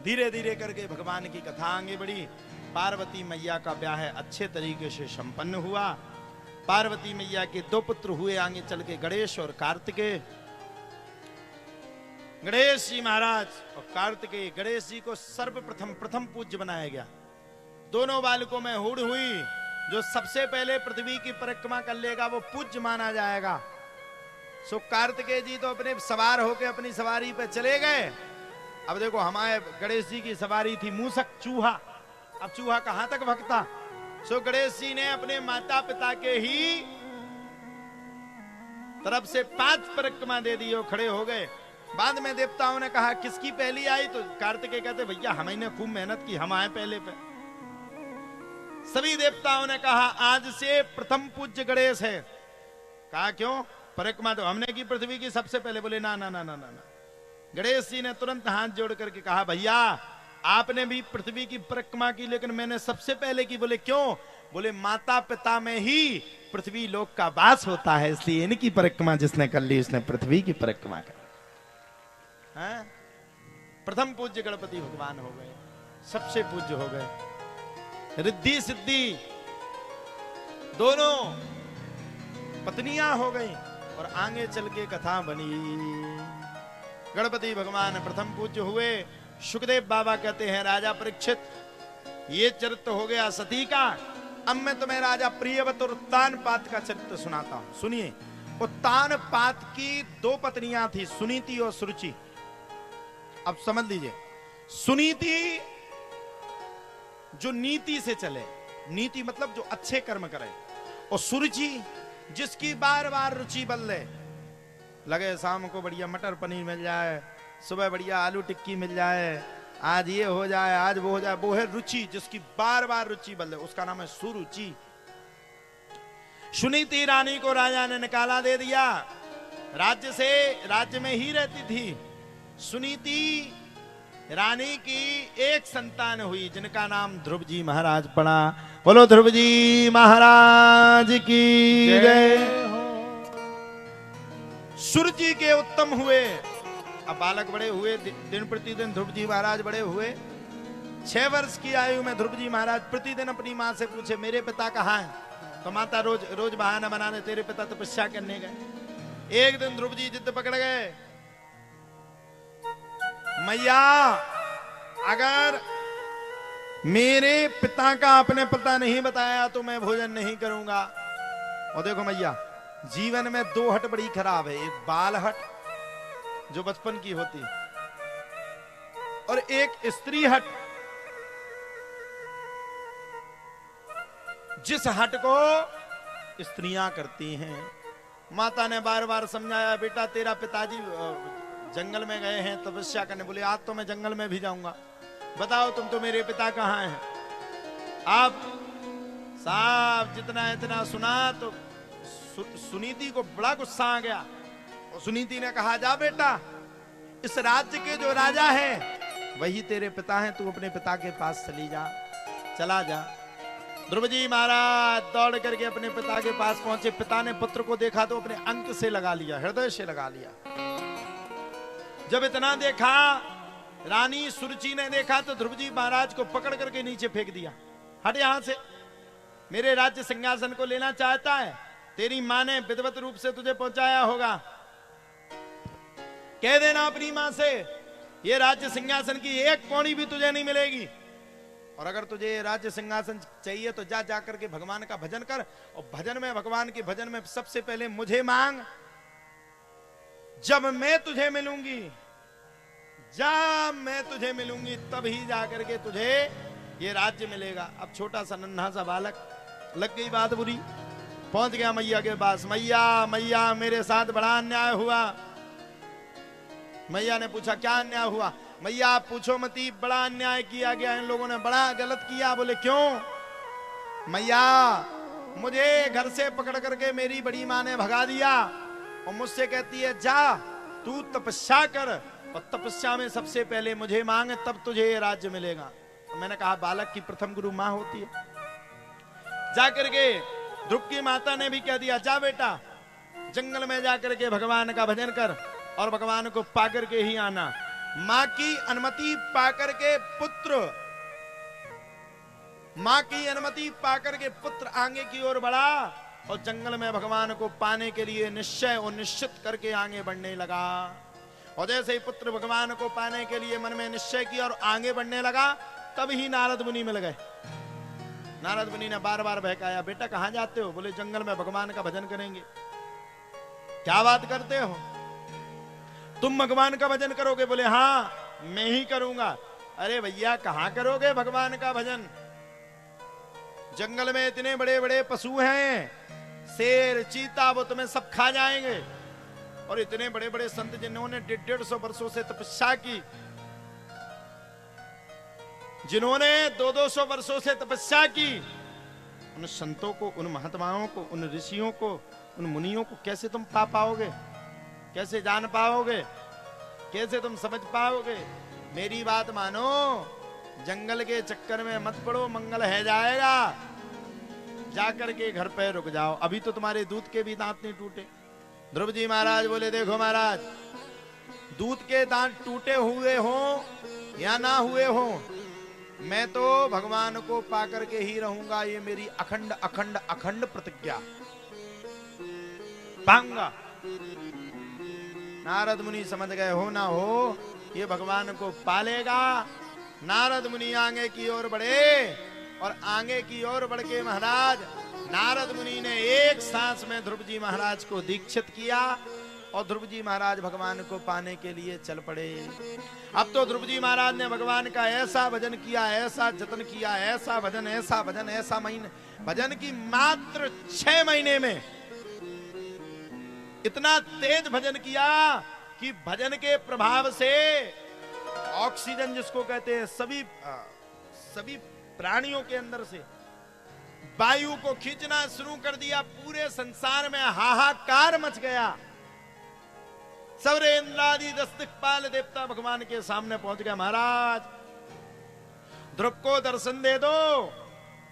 धीरे धीरे करके भगवान की कथा आगे बढ़ी। पार्वती मैया का ब्याह अच्छे तरीके से संपन्न हुआ। पार्वती मैया के 2 पुत्र हुए आगे चल के, गणेश और कार्तिकेय। गणेश जी महाराज और कार्तिकेय, गणेश जी को सर्वप्रथम प्रथम पूज्य बनाया गया। दोनों बालकों में हुड़ हुई, जो सबसे पहले पृथ्वी की परिक्रमा कर लेगा वो पूज्य माना जाएगा। सो कार्तिकेय जी तो अपने सवार होकर अपनी सवारी पे चले गए। अब देखो, हमारे गणेश जी की सवारी थी मूसक, चूहा। अब चूहा कहां तक भगता। सो गणेश जी ने अपने माता पिता के ही तरफ से 5 परिक्रमा दे दी और खड़े हो गए। बाद में देवताओं ने कहा किसकी पहली आई, तो कार्तिकेय कहते भैया हमने खूब मेहनत की, हम आए पहले पे। सभी देवताओं ने कहा आज से प्रथम पूज्य गणेश है। कहा क्यों? परिक्रमा तो हमने की पृथ्वी की सबसे पहले। बोले ना ना ना ना ना। गणेश जी ने तुरंत हाथ जोड़ करके कहा भैया आपने भी पृथ्वी की परिक्रमा की, लेकिन मैंने सबसे पहले की। बोले क्यों? बोले माता पिता में ही पृथ्वी लोक का वास होता है, इसलिए इनकी परिक्रमा जिसने कर ली उसने पृथ्वी की परिक्रमा कर। प्रथम पूज्य गणपति भगवान हो गए, सबसे पूज्य हो गए। रिद्धि सिद्धि दोनों पत्नियां हो गई और आगे चल के कथा बनी। गणपति भगवान प्रथम पूज्य हुए। सुखदेव बाबा कहते हैं राजा परीक्षित, ये चरित्र हो गया सती का। अब मैं तुम्हें राजा प्रियव्रत और उत्तानपाद का चरित्र सुनाता हूं। सुनिए, उत्तानपाद की 2 पत्नियां थी, सुनीति और सुरुचि। अब समझ लीजिए, सुनीति जो नीति से चले, नीति मतलब जो अच्छे कर्म करे, और सुरुचि जिसकी बार बार रुचि बदले। लगे शाम को बढ़िया मटर पनीर मिल जाए, सुबह बढ़िया आलू टिक्की मिल जाए, आज ये हो जाए आज वो हो जाए, वो है रुचि। जिसकी बार बार रुचि बदले उसका नाम है सुरुचि। सुनीति रानी को राजा ने निकाला दे दिया राज्य से, राज्य में ही रहती थी। सुनीति रानी की एक संतान हुई जिनका नाम ध्रुव जी महाराज पड़ा। बोलो ध्रुव जी महाराज की जय। सूर्य जी के उत्तम हुए। अब बालक बड़े हुए, दिन प्रतिदिन ध्रुव जी महाराज बड़े हुए। 6 वर्ष की आयु में ध्रुव जी महाराज प्रतिदिन अपनी माँ से पूछे मेरे पिता कहाँ हैं, तो माता रोज रोज बहाना बनाने तेरे पिता तपस्या करने गए। एक दिन ध्रुव जी जिद पकड़ गए, मैया अगर मेरे पिता का अपने पिता नहीं बताया तो मैं भोजन नहीं करूंगा। और देखो मैया, जीवन में 2 हट बड़ी खराब है, एक बाल हट जो बचपन की होती, और एक स्त्री हट जिस हट को स्त्रियां करती हैं। माता ने बार बार समझाया, बेटा तेरा पिताजी जंगल में गए हैं तपस्या करने। बोले आज तो मैं जंगल में भी जाऊंगा, बताओ तुम तो मेरे पिता कहाँ हैं। आप साहब जितना इतना सुना तो सुनीति को बड़ा गुस्सा आ गया। और सुनीति ने कहा जा बेटा, इस राज्य के जो राजा है वही तेरे पिता हैं, तू अपने पिता के पास चली जा, चला जा। ध्रुव जी महाराज दौड़ करके अपने पिता के पास पहुंचे। पिता ने पुत्र को देखा तो अपने अंक से लगा लिया, हृदय से लगा लिया। जब इतना देखा, रानी सुरुचि ने देखा तो ध्रुव जी महाराज को पकड़ करके नीचे फेंक दिया। हट यहां से, मेरे राज्य सिंहासन को लेना चाहता है, तेरी मां ने विधिवत रूप से तुझे पहुंचाया होगा। कह देना अपनी मां से, ये राज्य सिंहासन की एक कौड़ी भी तुझे नहीं मिलेगी। और अगर तुझे राज्य सिंहासन चाहिए तो जा जाकर के भगवान का भजन कर, और भजन में, भगवान के भजन में सबसे पहले मुझे मांग। जब मैं तुझे मिलूंगी, जब मैं तुझे मिलूंगी तभी जाकर के तुझे ये राज्य मिलेगा। अब छोटा सा नन्हा सा बालक, लग गई बात बुरी, पहुंच गया मैया के पास। मैया मैया मेरे साथ बड़ा अन्याय हुआ। मैया ने पूछा क्या अन्याय हुआ? मैया आप पूछो मती, बड़ा अन्याय किया गया, इन लोगों ने बड़ा गलत किया। बोले क्यों? मैया मुझे घर से पकड़ करके मेरी बड़ी मां ने भगा दिया और मुझसे कहती है जा तू तपस्या कर, और तपस्या में सबसे पहले मुझे मांग, तब तुझे ये राज्य मिलेगा। तो मैंने कहा बालक की प्रथम गुरु मां होती है। जाकर के ध्रुव की माता ने भी कह दिया जा बेटा जंगल में जाकर के भगवान का भजन कर और भगवान को पाकर के ही आना। मां की अनुमति पाकर के पुत्र, मां की अनुमति पाकर के पुत्र आगे की ओर बढ़ा और जंगल में भगवान को पाने के लिए निश्चय और निश्चित करके आगे बढ़ने लगा। और जैसे ही पुत्र भगवान को पाने के लिए मन में निश्चय किया और आगे बढ़ने लगा, तब ही नारद मुनि मिल गए। नारद मुनि ने बार बार बहकाया, बेटा कहां जाते हो? बोले जंगल में भगवान का भजन करेंगे। क्या बात करते हो, तुम भगवान का भजन करोगे? बोले हां मैं ही करूंगा। अरे भैया कहां करोगे भगवान का भजन? जंगल में इतने बड़े बड़े पशु हैं, शेर चीता, वो तुम्हें सब खा जाएंगे। और इतने बड़े बड़े संत जिन्होंने 150 वर्षों से तपस्या की, जिन्होंने 200 वर्षों से तपस्या की, उन संतों को, उन महात्माओं को, उन ऋषियों को, उन मुनियों को कैसे तुम पा पाओगे? कैसे जान पाओगे? कैसे तुम समझ पाओगे? मेरी बात मानो, जंगल के चक्कर में मत पड़ो, मंगल है जाएगा। जाकर के घर पे रुक जाओ, अभी तो तुम्हारे दूध के भी दांत नहीं टूटे। ध्रुव जी महाराज बोले देखो महाराज, दूध के दांत टूटे हुए हो या ना हुए हो, मैं तो भगवान को पाकर के ही रहूंगा। ये मेरी अखंड अखंड अखंड प्रतिज्ञा। पाऊंगा। नारद मुनि समझ गए, हो ना हो ये भगवान को पालेगा। नारद मुनि आगे की ओर बढ़े और आगे की ओर बढ़ के महाराज नारद मुनि ने एक सांस में ध्रुव जी महाराज को दीक्षित किया और ध्रुव जी महाराज भगवान को पाने के लिए चल पड़े। अब तो ध्रुव जी महाराज ने भगवान का ऐसा भजन किया, ऐसा जतन किया, ऐसा भजन, ऐसा भजन, ऐसा महीने भजन की मात्र 6 महीने में इतना तेज भजन किया कि भजन के प्रभाव से ऑक्सीजन जिसको कहते हैं सभी प्राणियों के अंदर से वायु को खींचना शुरू कर दिया। पूरे संसार में हाहाकार मच गया। सवरे इंद्रादि 10 दिक्पाल देवता भगवान के सामने पहुंच गया, महाराज ध्रुव को दर्शन दे दो,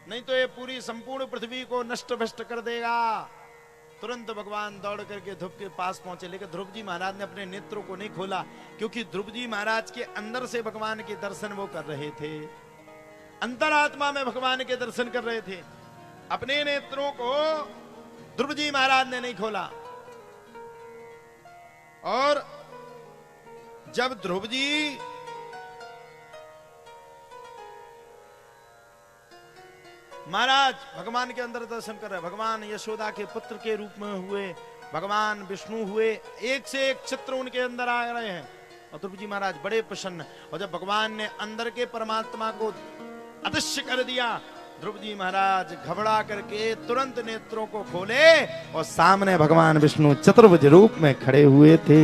नहीं तो ये पूरी संपूर्ण पृथ्वी को नष्ट भ्रष्ट कर देगा। तुरंत भगवान दौड़ करके ध्रुव के पास पहुंचे, लेकिन ध्रुव जी महाराज ने अपने नेत्रों को नहीं खोला, क्योंकि ध्रुव जी महाराज के अंदर से भगवान के दर्शन वो कर रहे थे। अंतरात्मा में भगवान के दर्शन कर रहे थे। अपने नेत्रों को ध्रुव जी महाराज ने नहीं खोला। और जब ध्रुव जी महाराज भगवान के अंदर दर्शन कर रहे, भगवान यशोदा के पुत्र के रूप में हुए, भगवान विष्णु हुए, एक से एक चित्र उनके अंदर आ रहे हैं और ध्रुव जी महाराज बड़े प्रसन्न। और जब भगवान ने अंदर के परमात्मा को अदृश्य कर दिया, ध्रुव जी महाराज घबरा करके तुरंत नेत्रों को खोले और सामने भगवान विष्णु चतुर्भुज रूप में खड़े हुए थे।